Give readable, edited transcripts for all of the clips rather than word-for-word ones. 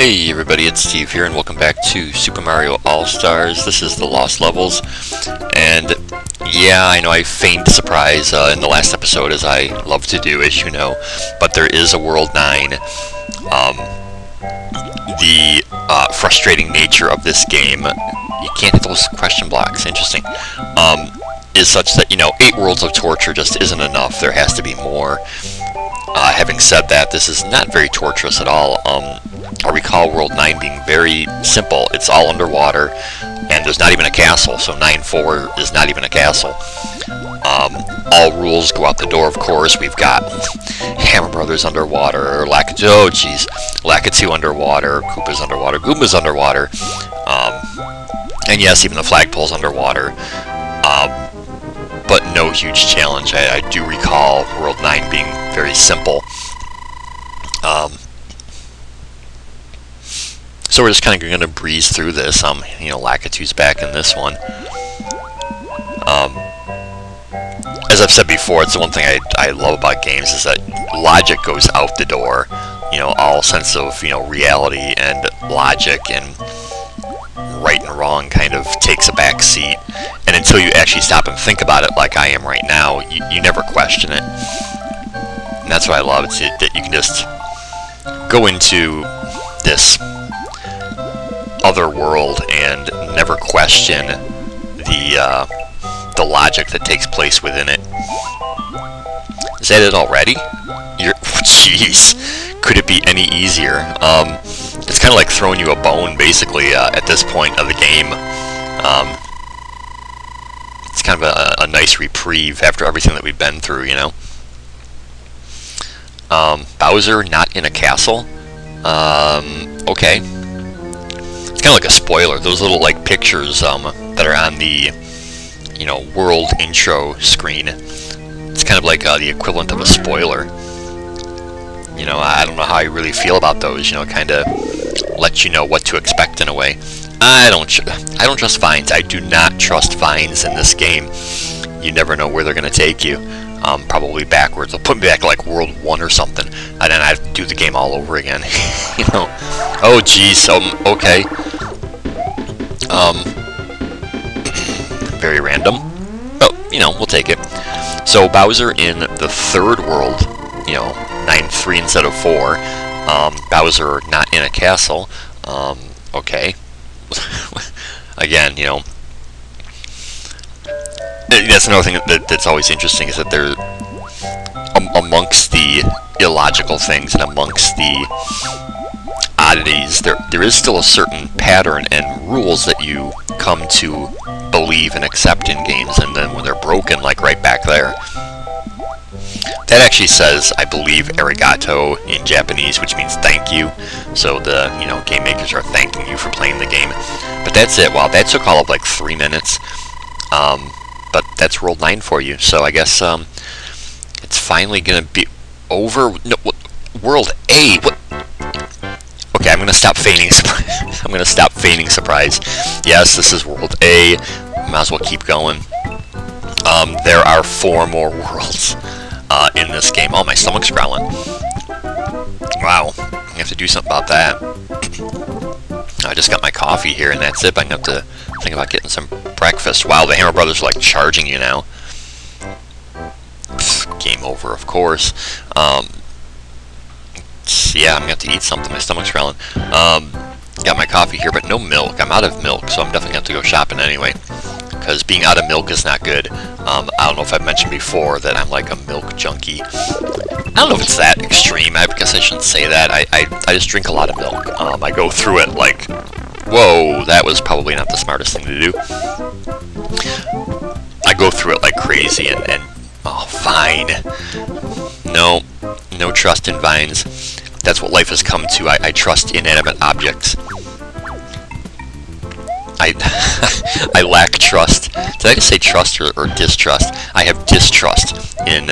Hey everybody, it's Steve here, and welcome back to Super Mario All-Stars. This is the Lost Levels, and yeah, I know I feigned surprise in the last episode, as I love to do, as you know, but there is a World 9. The frustrating nature of this game, you can't hit those question blocks, interesting, is such that, 8 worlds of torture just isn't enough. There has to be more. Having said that, this is not very torturous at all. I recall World 9 being very simple. It's all underwater, and there's not even a castle, so 9-4 is not even a castle. All rules go out the door, of course. We've got Hammer Brothers underwater, Lakitu underwater, Koopa's underwater, Goomba's underwater, and yes, even the flagpole's underwater. But no huge challenge. I do recall World 9 being very simple. So we're just kind of going to breeze through this. Lakitu's back in this one. As I've said before, it's the one thing I love about games is that logic goes out the door. All sense of, reality and logic and right and wrong kind of takes a back seat. And until you actually stop and think about it like I am right now, you never question it. And that's what I love, it's that you can just go into this other world and never question the logic that takes place within it. Is that it already? Jeez, could it be any easier? It's kind of like throwing you a bone, basically, at this point of the game. It's kind of a nice reprieve after everything that we've been through, Bowser not in a castle? Okay. It's kind of like a spoiler. Those little, pictures, that are on the, world intro screen. It's kind of like the equivalent of a spoiler. I don't know how I really feel about those, kind of let you know what to expect in a way. I don't trust vines. I do not trust vines in this game. You never know where they're going to take you. Probably backwards. They'll put me back like World 1 or something, and then I have to do the game all over again. Oh geez, okay. Very random. Oh, we'll take it. So Bowser in the third world, 9-3 instead of 4. Bowser not in a castle. Okay. Again, that's another thing that's always interesting, is that they're amongst the illogical things and amongst the oddities, there is still a certain pattern and rules that you come to believe and accept in games, and then when they're broken, like right back there. That actually says, I believe, arigato in Japanese, which means thank you. So the, game makers are thanking you for playing the game. But that's it. Wow, that took all of 3 minutes. But that's World 9 for you. So I guess it's finally going to be over. No, World A. What? Okay, I'm going to stop feigning surprise. I'm going to stop feigning surprise. Yes, this is World A. Might as well keep going. There are 4 more worlds in this game. Oh, my stomach's growling. Wow, I have to do something about that. I just got my coffee here, and that's it. But I'm going to have to think about getting some breakfast. Wow, the Hammer Brothers are charging you now. Pfft, game over, of course. Yeah, I'm going to have to eat something. My stomach's growling. Got my coffee here, but no milk. I'm out of milk, so I'm definitely going to have to go shopping anyway. Because being out of milk is not good. I don't know if I've mentioned before that I'm like a milk junkie. I don't know if it's that extreme. I guess I shouldn't say that. I just drink a lot of milk. I go through it whoa, that was probably not the smartest thing to do. I go through it like crazy, and oh, vine. No trust in vines. That's what life has come to. I trust inanimate objects. I lack trust. Did I just say trust or distrust? I have distrust in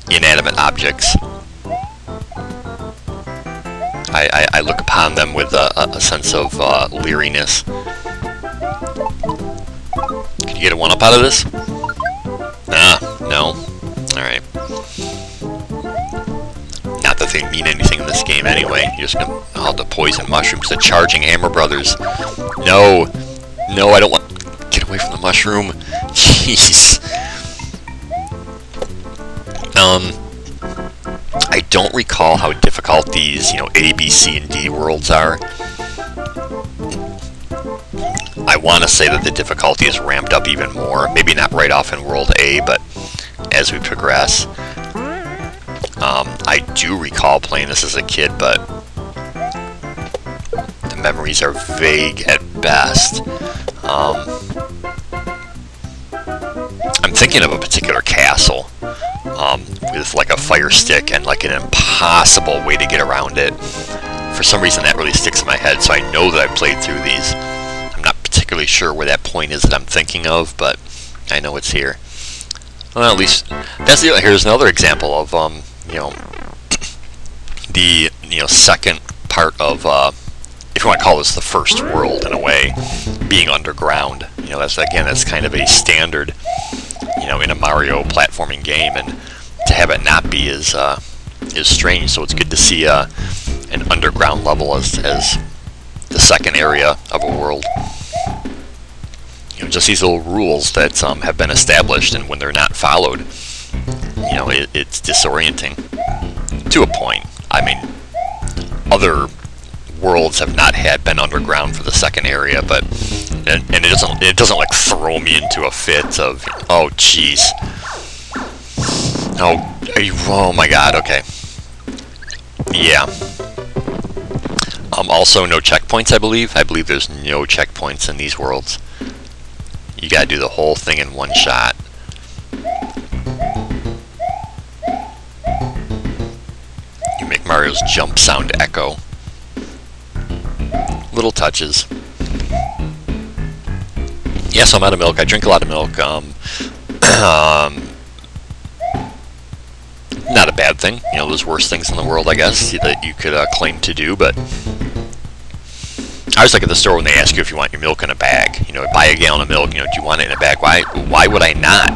inanimate objects. I look upon them with a sense of leeriness. Can you get a one-up out of this? No. Alright. Not that they mean anything in this game anyway. You're just gonna... Oh, the poison mushrooms. The charging Hammer Brothers. No! No, I don't want... Get away from the mushroom. Jeez. I don't recall how difficult these, you know, A, B, C, and D worlds are. I want to say that the difficulty is ramped up even more. Maybe not right off in World A, but as we progress. I do recall playing this as a kid, but the memories are vague at best. I'm thinking of a particular castle with like a fire stick and like an impossible way to get around it. For some reason that really sticks in my head, so I know that I've played through these. I'm not particularly sure where that point is that I'm thinking of, but I know it's here. Well, at least that's the... Here's another example of you know, the second part of if you want to call this the first world in a way, being underground. You know, that's kind of a standard, you know, in a Mario platforming game, and to have it not be is strange. So it's good to see an underground level as the second area of a world. You know, just these little rules that have been established, and when they're not followed, you know, it's disorienting to a point. I mean, other worlds have not been underground for the second area, but and it doesn't like throw me into a fit of, oh jeez, oh my god, okay, yeah. Also no checkpoints, I believe there's no checkpoints in these worlds. You gotta do the whole thing in one shot. You make Mario's jump sound echo. Little touches. Yeah, so I'm out of milk. I drink a lot of milk. Not a bad thing. You know, there's worse things in the world, I guess, that you could claim to do, but I was like at the store when they ask you if you want your milk in a bag. You know, buy a gallon of milk, you know, do you want it in a bag? Why would I not?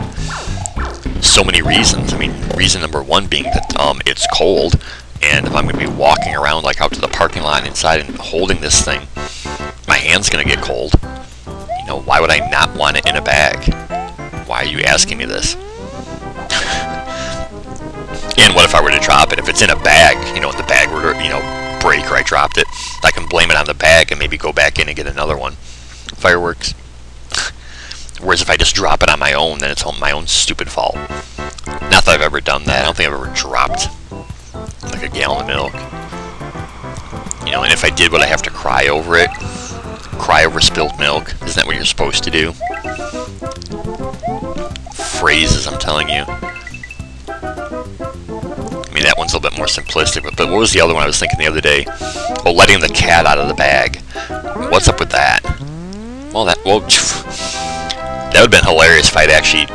So many reasons. I mean, reason number one being that it's cold, and if I'm going to be walking around like out to the parking lot inside and holding this thing, my hand's going to get cold. You know, why would I not want it in a bag? Why are you asking me this? And what if I were to drop it? If it's in a bag, you know, if the bag were to, you know, break or I dropped it, I can blame it on the bag and maybe go back in and get another one. Fireworks. Whereas if I just drop it on my own, then it's my own stupid fault. Not that I've ever done that. I don't think I've ever dropped like a gallon of milk. You know, and if I did, would I have to cry over it? Cry over spilled milk? Isn't that what you're supposed to do? Phrases, I'm telling you. I mean, that one's a little bit more simplistic, but what was the other one I was thinking the other day? Oh, letting the cat out of the bag. What's up with that? Well, that would have been hilarious if I'd actually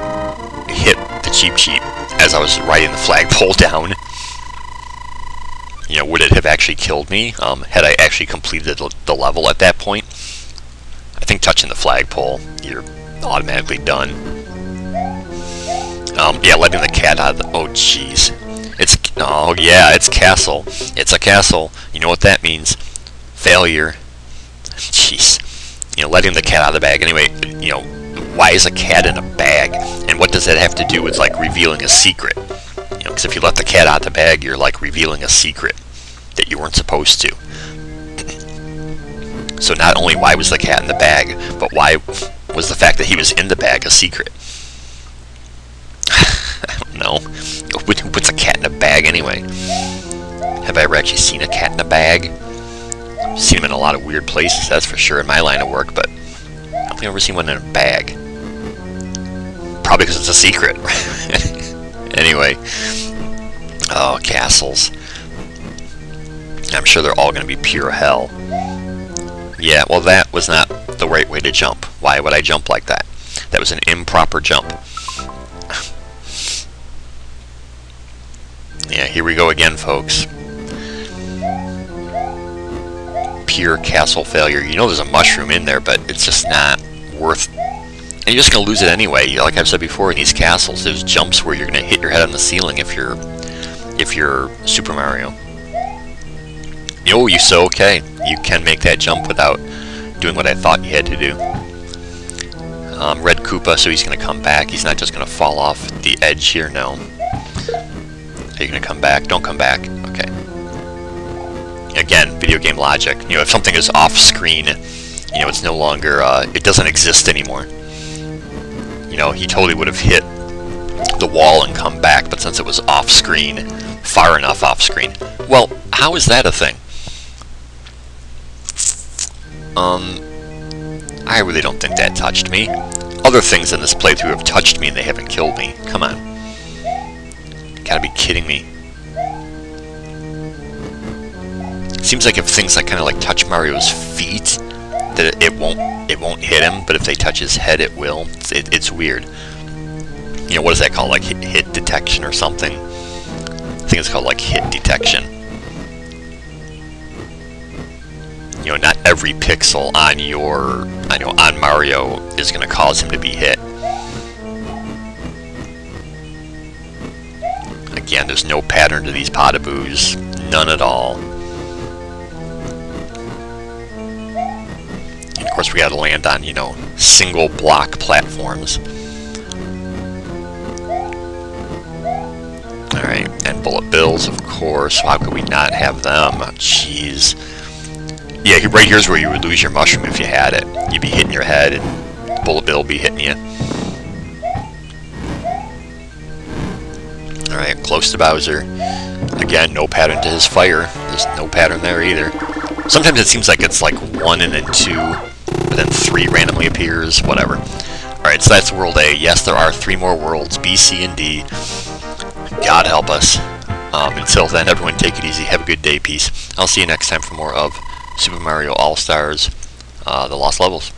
hit the Cheep Cheep as I was riding the flagpole down. You know, would it have actually killed me had I actually completed the level at that point? I think touching the flagpole, you're automatically done. Yeah, letting the cat out of the... Oh, jeez. Oh, yeah, it's castle. It's a castle. You know what that means. Failure. Jeez. You know, letting the cat out of the bag. Anyway, you know, why is a cat in a bag? And what does that have to do with, like, revealing a secret? You know, because if you let the cat out of the bag, you're, like, revealing a secret that you weren't supposed to. So not only why was the cat in the bag, but why was the fact that he was in the bag a secret? I don't know. Who puts a cat in a bag anyway? Have I ever actually seen a cat in a bag? I've seen them in a lot of weird places, that's for sure, in my line of work, but I don't think I've ever seen one in a bag. Probably because it's a secret. Anyway. Oh, castles. I'm sure they're all going to be pure hell. Yeah, well, that was not the right way to jump. Why would I jump like that? That was an improper jump. Yeah, here we go again, folks. Pure castle failure. You know there's a mushroom in there, but it's just not worth... And you're just going to lose it anyway. Like I've said before, in these castles, there's jumps where you're going to hit your head on the ceiling if you're Super Mario. Oh, you so okay. You can make that jump without doing what I thought you had to do. Red Koopa, so he's going to come back. He's not just going to fall off the edge here, no. Are you going to come back? Don't come back. Okay. Again, video game logic. You know, if something is off screen, you know, it's no longer, it doesn't exist anymore. You know, he totally would have hit the wall and come back, but since it was off screen, far enough off screen. Well, how is that a thing? I really don't think that touched me. Other things in this playthrough have touched me and they haven't killed me. Come on. Gotta be kidding me. Seems like if things like kind of like touch Mario's feet, that it won't hit him, but if they touch his head, it will. It's weird. You know, what is that called? Like hit detection or something? I think it's called like hit detection. You know, not every pixel on your, on Mario is going to cause him to be hit. Again, there's no pattern to these Potaboos. None at all. And of course we got to land on, you know, single block platforms. Alright, and Bullet Bills, of course. How could we not have them? Jeez. Yeah, right here's where you would lose your mushroom if you had it. You'd be hitting your head, and Bullet Bill would be hitting you. Alright, close to Bowser. Again, no pattern to his fire. There's no pattern there either. Sometimes it seems like it's like 1 and then 2, but then 3 randomly appears, whatever. Alright, so that's World A. Yes, there are 3 more worlds, B, C, and D. God help us. Until then, everyone take it easy. Have a good day. Peace. I'll see you next time for more of Super Mario All-Stars, The Lost Levels.